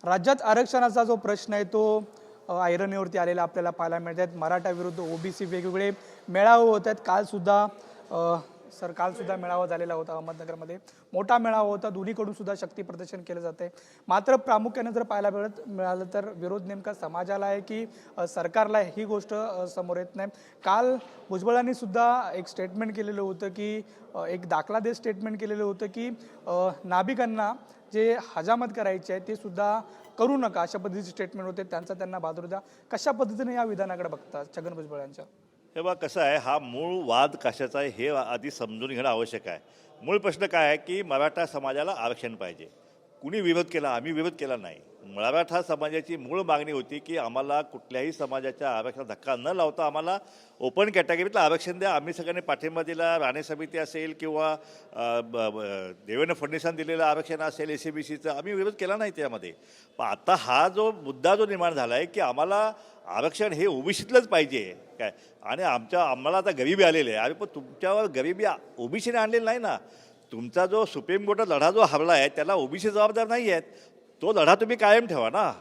राज्यात आरक्षणाचा जो प्रश्न आहे तो ऐरणीवरती आलेला आपल्याला पाहायला मिळत आहेत। मराठा विरुद्ध ओबीसी वेगवेगळे मेळावे होत आहेत। काल सुद्धा मेळावा झालेला होता अहमदनगरमध्ये, मोठा मेळावा होता। दोन्हीकडून सुद्धा शक्ती प्रदर्शन केलं जाते। मात्र प्रामुख्याने जर पाहायला मिळालं तर विरोध नेमका समाजाला आहे की सरकारला, ही गोष्ट समोर येत नाही। काल भुजबळांनी सुद्धा एक स्टेटमेंट केलेलं होतं की एक दाखला देत स्टेटमेंट केलेलं होतं की नाभिकांना जे हजामत करायचे आहे ते सुद्धा करू नका, अशा पद्धतीचे स्टेटमेंट होते। त्यांना बाजूला द्या। कशा पद्धतीने या विधानाकडे बघता छगन भुजबळ यांच्या? हे बघा कसं आहे, हा मूळ वाद कशाचा आहे हे आधी समजून घेणं आवश्यक आहे। मूळ प्रश्न काय आहे की मराठा समाजाला आरक्षण पाहिजे। कुणी विरोध केला? आम्ही विरोध केला नाही। मराठा समाजाची मूळ मागणी होती की आम्हाला कुठल्याही समाजाच्या आरक्षणाला धक्का न लावता आम्हाला ओपन कॅटेगरीतलं आरक्षण द्या। आम्ही सगळ्यांनी पाठिंबा दिला। राणे समिती असेल किंवा देवेंद्र फडणवीसांनी दिलेलं आरक्षण असेल SCBCचं, आम्ही विरोध केला नाही त्यामध्ये। पण आता हा जो मुद्दा निर्माण झाला आहे की आम्हाला आरक्षण हे ओबीसीतलंच पाहिजे काय, आणि आम्हाला आता गरिबी आलेली आहे। अरे पण तुमच्यावर गरिबी ओबीसीने आणलेली नाही ना। तुमचा जो सुप्रीम कोर्टात लढा जो हरला आहे त्याला ओबीसी जबाबदार नाही आहेत। तो लढा तुम्ही कायम ठेवा ना।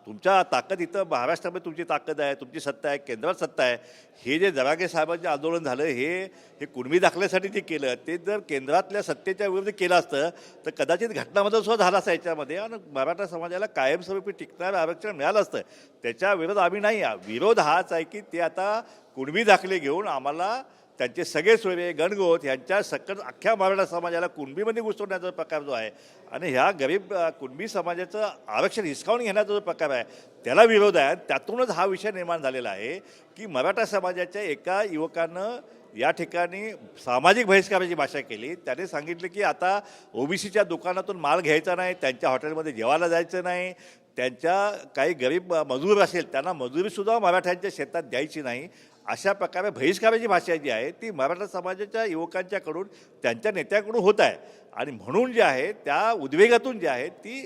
तुमच्या ताकद इथं महाराष्ट्रामध्ये तुमची ताकद आहे, तुमची सत्ता आहे, केंद्रात सत्ता आहे। हे जे जरांगे साहेबांचे आंदोलन झालं हे कुणबी दाखल्यासाठी जे केलं, ते जर केंद्रातल्या सत्तेच्या विरुद्ध केलं असतं तर कदाचित घटनामध्ये सुद्धा झाला असता याच्यामध्ये, आणि मराठा समाजाला कायमस्वरूपी टिकणारं आरक्षण मिळालं असतं। त्याच्या विरोध आम्ही नाही। विरोध हाच आहे की ते आता कुणबी दाखले घेऊन आम्हाला त्यांचे सगळे सोयरे गणगोत यांच्या सकट अख्ख्या मराठा समाजाला कुणबीमध्ये घुसवण्याचा प्रकार जो आहे, आणि ह्या गरीब कुणबी समाजाचं आरक्षण हिसकावून घेण्याचा जो प्रकार आहे त्याला विरोध आहे। त्यातूनच हा विषय निर्माण झालेला आहे की मराठा समाजाच्या एका युवकानं या ठिकाणी सामाजिक बहिष्काराची भाषा केली। त्याने सांगितलं की आता ओबीसीच्या दुकानातून माल घ्यायचा नाही, त्यांच्या हॉटेलमध्ये जेवायला जायचं नाही, त्यांच्या काही गरीब मजूर असेल त्यांना मजुरीसुद्धा मराठ्यांच्या शेतात द्यायची नाही। अशा प्रकारे बहिष्काराची भाषा जी आहे ती मराठा समाजाच्या युवकांच्याकडून, त्यांच्या नेत्याकडून होत आहे। आणि म्हणून जे आहे त्या उद्वेगातून जे आहे ती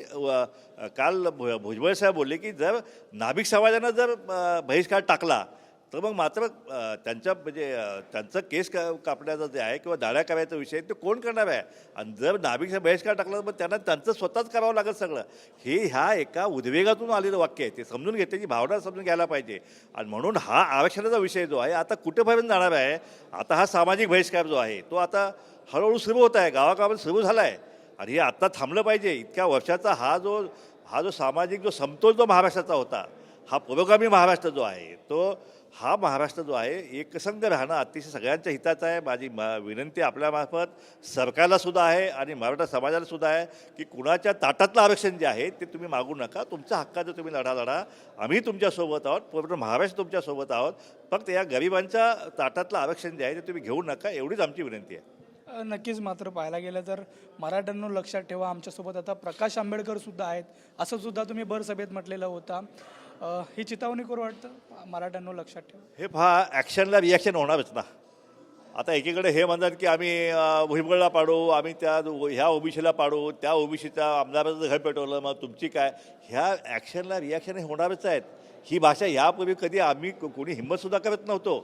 काल भुजबळ साहेब बोलले की जर नाभिक समाजानं जर बहिष्कार टाकला तर मग मात्र त्यांचं केस कापण्याचं जे आहे किंवा दाड्या करायचा विषय ते कोण करणार आहे? आणि जर नाभिकचा बहिष्कार टाकला तर मग त्यांना त्यांचं स्वतःच करावं लागेल सगळं। हे ह्या एका उद्वेगातून आलेलं वाक्य आहे, ते समजून घेतल्याची भावना समजून घ्यायला पाहिजे। आणि म्हणून हा आरक्षणाचा विषय जो आहे आता कुठेपर्यंत जाणार आहे? आता हा सामाजिक बहिष्कार जो आहे तो आता हळूहळू सुरू होत आहे, गावागावात सुरू झाला आहे, आणि हे आत्ता थांबलं पाहिजे। इतक्या वर्षाचा हा जो सामाजिक जो समतोल जो महाराष्ट्राचा होता, हा पुरोगामी महाराष्ट्र जो आहे हा महाराष्ट्र जो आहे एकसंध राहणं अतिशय सगळ्यांच्या हिताचं आहे। माझी विनंती आपल्यामार्फत सरकारला सुद्धा आहे आणि मराठा समाजाला सुद्धा आहे की कुणाच्या ताटातलं आरक्षण जे आहे ते तुम्ही मागू नका। तुमच्या हक्काचं तुम्ही लढा। आम्ही तुमच्यासोबत आहोत, पूर्ण महाराष्ट्र तुमच्यासोबत आहोत। फक्त या गरिबांच्या ताटातलं आरक्षण जे आहे ते तुम्ही घेऊ नका, एवढीच आमची विनंती आहे। नक्कीच। मात्र पाहायला गेलं तर मराठ्यांनो लक्षात ठेवा, आमच्यासोबत आता प्रकाश आंबेडकर सुद्धा आहेत, असं सुद्धा तुम्ही भरसभेत म्हटलेलं होतं। ही चितावणी करू वाटतं मराठ्यांनो लक्षात ठेवा। हे पहा, ॲक्शनला रिॲक्शन होणारच ना। आता एकीकडे हे म्हणतात की आम्ही भुजबळला पाडू, आम्ही ह्या ओबीसीला पाडू, त्या ओबीसीच्या आमदाराचं घर पेटवलं, मग तुमची काय? ह्या ॲक्शनला रिॲक्शन हे होणारच आहेत। ही भाषा यापूर्वी कधी आम्ही कोणी हिंमतसुद्धा करत नव्हतो,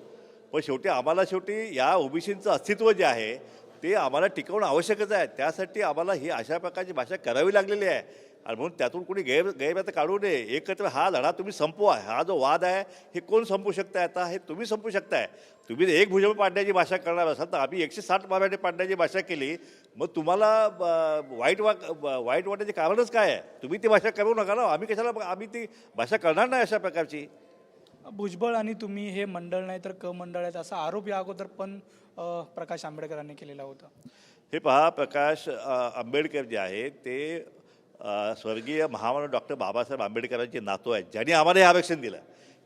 पण शेवटी या ओबीसींचं अस्तित्व जे आहे ते आम्हाला टिकवणं आवश्यकच आहे। त्यासाठी आम्हाला ही अशा प्रकारची भाषा करावी लागलेली आहे, आणि म्हणून त्यातून कोणी गैरअर्थ काढू नये। एकत्र हा लढा तुम्ही संपवा। हा जो वाद आहे हे कोण संपू शकताय? आता हे तुम्ही संपू शकताय। तुम्ही एक भुजबळ पाडण्याची भाषा करणार असाल तर आम्ही 160 मराठे पाडण्याची भाषा केली, मग तुम्हाला वाईट वाटण्याचे कारणच काय आहे? तुम्ही ती भाषा करू नका ना। आम्ही ती भाषा करणार नाही अशा प्रकारची। भुजबळ आणि तुम्ही हे मंडळ नाही तर क मंडळ आहेत असा आरोप या अगोदर पण प्रकाश आंबेडकरांनी केलेला होता। हे पहा, प्रकाश आंबेडकर जे आहे ते स्वर्गीय महामानव डॉक्टर बाबासाहेब आंबेडकरांचे नातू आहेत, ज्यांनी आम्हाला हे आरक्षण दिलं।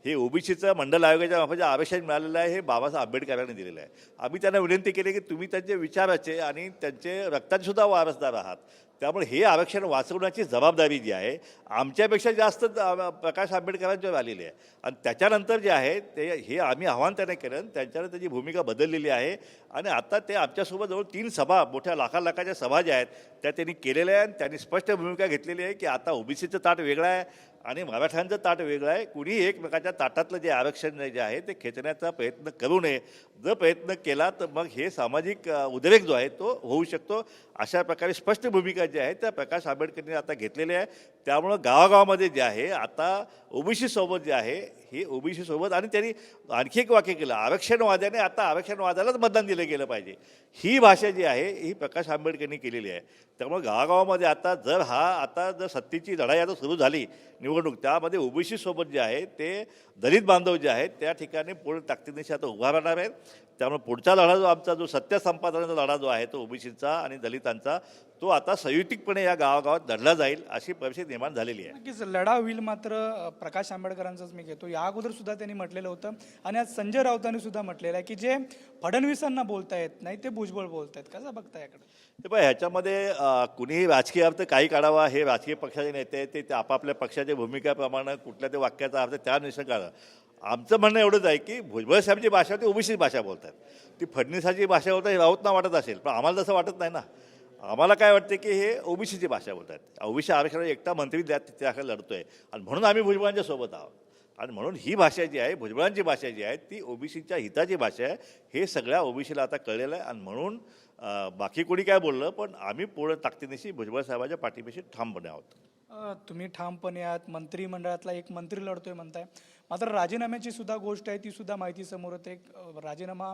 हे ओबीसीचं मंडल आयोगाच्या मार्फत जे आरक्षण मिळालेलं आहे हे बाबासाहेब आंबेडकरांनी दिलेलं आहे। आम्ही त्यांना विनंती केली की तुम्ही त्यांचे विचाराचे आणि त्यांचे रक्ताचे सुद्धा वारसदार आहात, त्यामुळे हे आरक्षण वाचवण्याची जबाबदारी जी आहे आमच्यापेक्षा जास्त प्रकाश आंबेडकरांच्यावर आलेली आहे। आणि त्याच्यानंतर जे आहे हे आम्ही आव्हान त्यांना केलं, त्यांच्यानं त्याची भूमिका बदललेली आहे, आणि आता ते आमच्यासोबत जवळ 3 सभा, मोठ्या लाखाच्या सभा ज्या आहेत त्या त्यांनी केलेल्या आहेत। आणि त्यांनी स्पष्ट भूमिका घेतलेली आहे की आता ओबीसीचं ताट वेगळं आहे आणि मराठ्यांचं ताट वेगळं आहे. कुणी एकमेकाच्या ताटातलं जे आरक्षण जे आहे ते खेचण्याचा प्रयत्न करू नये. जर प्रयत्न केला तर मग हे सामाजिक उद्रेक जो आहे तो होऊ शकतो. अशा प्रकारे स्पष्ट भूमिका जी आहे त्या प्रकाश आंबेडकरांनी आता घेतलेली आहे. त्यामुळं गावागावामध्ये जे आहे आता ओबीसी सोबत जे आहे हे ओबीसी सोबत, आणि त्यांनी आणखी एक वाक्य केलं, आरक्षणवाद्याने आता आरक्षणवाद्यालाच मतदान दिलं गेलं पाहिजे. ही भाषा जी आहे ही प्रकाश आंबेडकरांनी केलेली आहे. त्यामुळे गावागावामध्ये आता जर सत्तेची लढाई आता सुरू झाली निवडणूक, त्यामध्ये ओबीसी सोबत जे आहे ते दलित बांधव जे आहेत त्या ठिकाणी पूर्ण ताकदीनिशी आता उभा राहणार आहेत. त्यामुळे पुढचा लढा जो आमचा जो सत्य संपादनाचा लढा जो आहे तो ओबीसीचा आणि दलितांचा, तो आता संयुक्तिकपणे या गावागावात लढला जाईल अशी परिस्थिती निर्माण झालेली आहे. नक्कीच लढा होईल. मात्र प्रकाश आंबेडकरांचंच मी घेतो, या अगोदर सुद्धा त्यांनी म्हटलेलं होतं आणि आज संजय राऊतांनी सुद्धा म्हटलेलं आहे की जे फडणवीसांना बोलता येत नाही ते भुजबळ बोलतायत. कसं बघता याकडे? ते पण ह्याच्यामध्ये कुणीही राजकीय अर्थ काही काढावा, हे राजकीय पक्षाचे नेते ते आपापल्या पक्षाच्या भूमिकेप्रमाणे कुठल्या ते वाक्याचा अर्थ त्या निश्चित काढा. आमचं म्हणणं एवढंच आहे की भुजबळ साहेबची भाषा ती ओबीसी भाषा बोलतात, ती फडणवीसाची भाषा बोलतात हे राऊतना वाटत असेल, पण आम्हाला तसं वाटत नाही ना. आम्हाला काय वाटतं की हे ओबीसीची भाषा बोलतात. ओबीसी आरक्षणाला एकटा मंत्री त्याकडे लढतोय आणि म्हणून आम्ही भुजबळांच्या सोबत आहोत. आणि म्हणून ही भाषा जी आहे भुजबळांची भाषा जी आहे ती ओबीसीच्या हिताची भाषा आहे. हे सगळ्या ओबीसीला आता कळलेलं आहे आणि म्हणून बाकी कोणी काय बोललं पण आम्ही पूर्ण ताकदीनिशी भुजबळ साहेबांच्या पाठीपाशी ठामपणे आहोत. तुम्ही ठामपणे आहात, मंत्रिमंडळातला एक मंत्री लढतोय म्हणताय. मात्र राजीनाम्याची सुद्धा गोष्ट आहे ती सुद्धा माहिती समोर येते. राजीनामा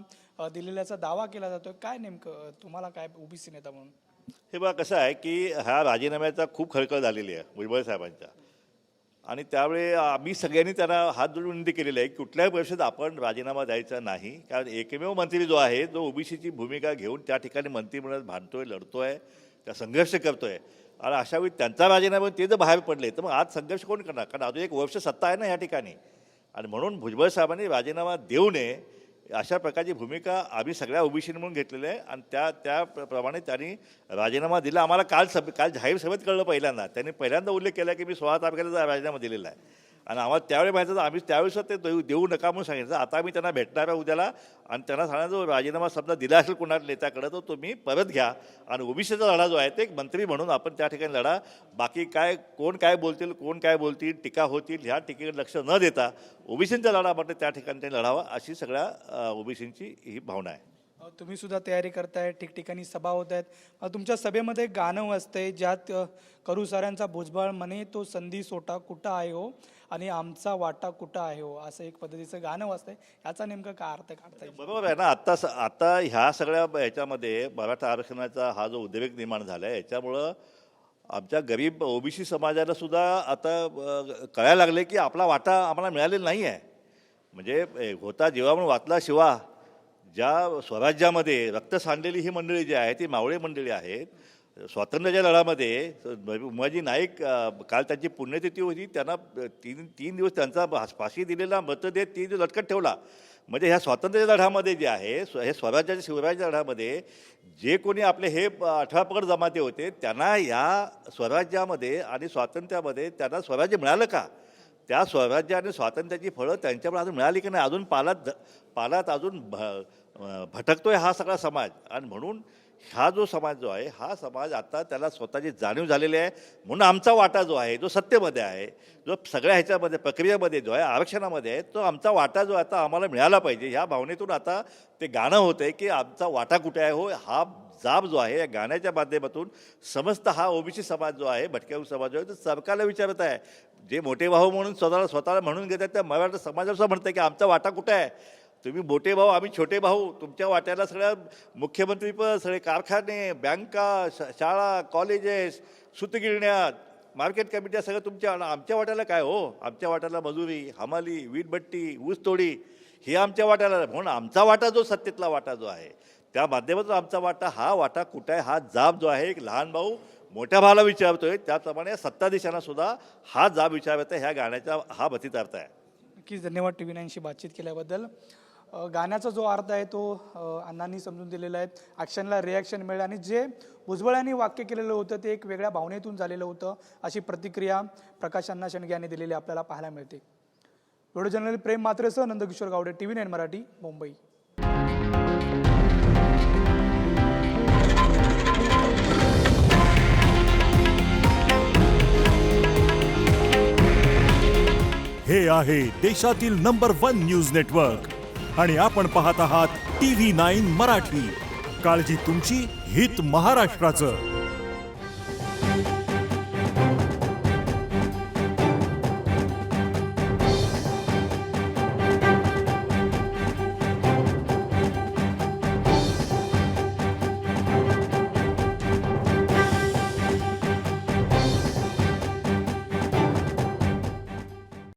दिलेल्याचा दावा केला जातोय. काय नेमकं तुम्हाला काय ओबीसी नेता म्हणून? हे बघा कसं आहे की ह्या राजीनाम्याचा खूप खळखळ झालेली आहे भुजबळ साहेबांच्या, आणि त्यावेळी आम्ही सगळ्यांनी त्यांना हात जोडून विनंती केलेली आहे की कुठल्याही परिस्थितीत आपण राजीनामा द्यायचा नाही. कारण एकमेव मंत्री जो आहे जो ओबीसीची भूमिका घेऊन त्या ठिकाणी मंत्रिमंडळात भांडतोय, लढतोय, त्या संघर्ष करतोय, आणि अशावेळी त्यांचा राजीनामा ते जर बाहेर पडले तर मग आज संघर्ष कोण करणार? कारण अजून एक वर्ष सत्ता आहे ना या ठिकाणी. आणि म्हणून भुजबळ साहेबांनी राजीनामा देऊ नये अशा प्रकारची भूमिका आम्ही सगळ्या ओबीसीने म्हणून घेतलेली आहे. आणि त्याप्रमाणे त्यांनी राजीनामा दिला. आम्हाला काल जाहीर सभेत कळलं पहिल्यांदा. त्यांनी पहिल्यांदा उल्लेख केला की मी 16 तारखेला राजीनामा दिलेला आहे. आणि आम्हाला त्यावेळी माहिती आम्ही त्यावेळेस ते देऊ नका म्हणून सांगितलं. आता आम्ही त्यांना भेटणार आहे उद्याला आणि त्यांना सांगणार जो राजीनामा समजा दिला असेल कोणाला नेत्याकडे तो तुम्ही परत घ्या आणि ओबीसीचा लढा जो आहे ते एक मंत्री म्हणून आपण त्या ठिकाणी लढा. बाकी काय कोण काय बोलतील टीका होतील ह्या टीकेकडे लक्ष न देता ओबीसींचा लढा म्हटलं त्या ठिकाणी त्यांनी लढावा अशी सगळ्या ओबीसींची ही भावना आहे. तुम्ही सुद्धा तयारी करताय, ठिकठिकाणी सभा होत आहेत. तुमच्या सभेमध्ये गाणं वाजतंय ज्यात करू साऱ्यांचा भुजबळ म्हणे तो संधी सोटा कुठं आहे हो आणि आमचा वाटा कुठं आहे हो, असं एक पद्धतीचं गाणं वाजतंय. याचा नेमका काय अर्थ काढताय? बरोबर आहे ना. आता ह्या सगळ्या ह्याच्यामध्ये मराठा आरक्षणाचा हा जो उद्रेक निर्माण झाला आहे याच्यामुळं आमच्या गरीब ओबीसी समाजाला सुद्धा आता कळायला लागले की आपला वाटा आम्हाला मिळालेला नाही आहे. म्हणजे होता जेव्हा म्हणून वाचला शिवा, ज्या स्वराज्यामध्ये रक्त सांडलेली ही मंडळी जी आहे ती मावळे मंडळी आहेत. स्वातंत्र्याच्या लढ्यामध्ये उमाजी नाईक काल त्यांची पुण्यतिथी होती, त्यांना तीन दिवस त्यांचा फाशी दिलेला मृतदेह 3 दिवस लटकत ठेवला. म्हणजे ह्या स्वातंत्र्याच्या लढ्यामध्ये जे आहे हे स्वराज्याच्या शिवराज्याच्या लढ्यामध्ये जे कोणी आपले हे 18 पगड जमाते होते त्यांना ह्या स्वराज्यामध्ये आणि स्वातंत्र्यामध्ये त्यांना स्वराज्य मिळालं का? त्या स्वराज्य आणि स्वातंत्र्याची फळं त्यांच्याकडे अजून मिळाली की नाही? अजून पालात अजून भटकतोय हा सगळा समाज. आणि म्हणून हा जो समाज जो आहे हा समाज आता त्याला स्वतःची जाणीव झालेली आहे. म्हणून आमचा वाटा जो आहे जो सत्तेमध्ये आहे, जो सगळ्या ह्याच्यामध्ये प्रक्रियेमध्ये जो आहे आरक्षणामध्ये आहे, तो आमचा वाटा जो आता आम्हाला मिळाला पाहिजे ह्या भावनेतून आता ते गाणं होतं आहे की आमचा वाटा कुठे आहे हो. हा जाब जो आहे या गाण्याच्या माध्यमातून समस्त हा ओबीसी समाज जो आहे, भटक्या समाज जो आहे तो सरकारला विचारत आहे. जे मोठे भाऊ म्हणून स्वतःला म्हणून घेतात त्या मराठा समाजाला सुद्धा म्हणतं की आमचा वाटा कुठे आहे? तुम्ही मोठे भाऊ आम्ही छोटे भाऊ, तुमच्या वाट्याला सगळ्या मुख्यमंत्रीपद, सगळे कारखाने, बँका, शाळा, कॉलेजेस, सूतगिरण्या, मार्केट कमिट्या सगळं तुमच्या. आमच्या वाट्याला काय हो? आमच्या वाट्याला मजुरी, हमाली, वीटभट्टी, ऊसतोडी हे आमच्या वाट्याला. म्हणून आमचा वाटा जो सत्तेतला वाटा जो आहे त्या माध्यमातून आमचा वाटा, हा वाटा कुठे आहे हा जाब जो आहे एक लहान भाऊ मोठ्या भावाला विचारतोय त्याप्रमाणे सत्ताधीशांना सुद्धा हा जाब विचारत आहे. ह्या गाण्याचा हा अर्थ आहे. नक्कीच धन्यवाद TV9शी बातचीत केल्याबद्दल. गाण्याचा जो अर्थ आहे तो अण्णांनी समजून दिलेला आहे. ॲक्शनला रिॲक्शन मिळेल आणि जे भुजबळांनी वाक्य केलेलं होतं ते एक वेगळ्या भावनेतून झालेलं होतं अशी प्रतिक्रिया प्रकाश अण्णा शेंडगे यांनी दिलेली आपल्याला पाहायला मिळते. व्हिडिओ जर्नलिस्ट प्रेम मात्रेसह नंदकिशोर गावडे, TV9 मराठी, मुंबई. हे आहे देशातील नंबर 1 न्यूज नेटवर्क आणि आपण पाहत आहात TV9 मराठी. काळजी तुमची, हित महाराष्ट्राचं.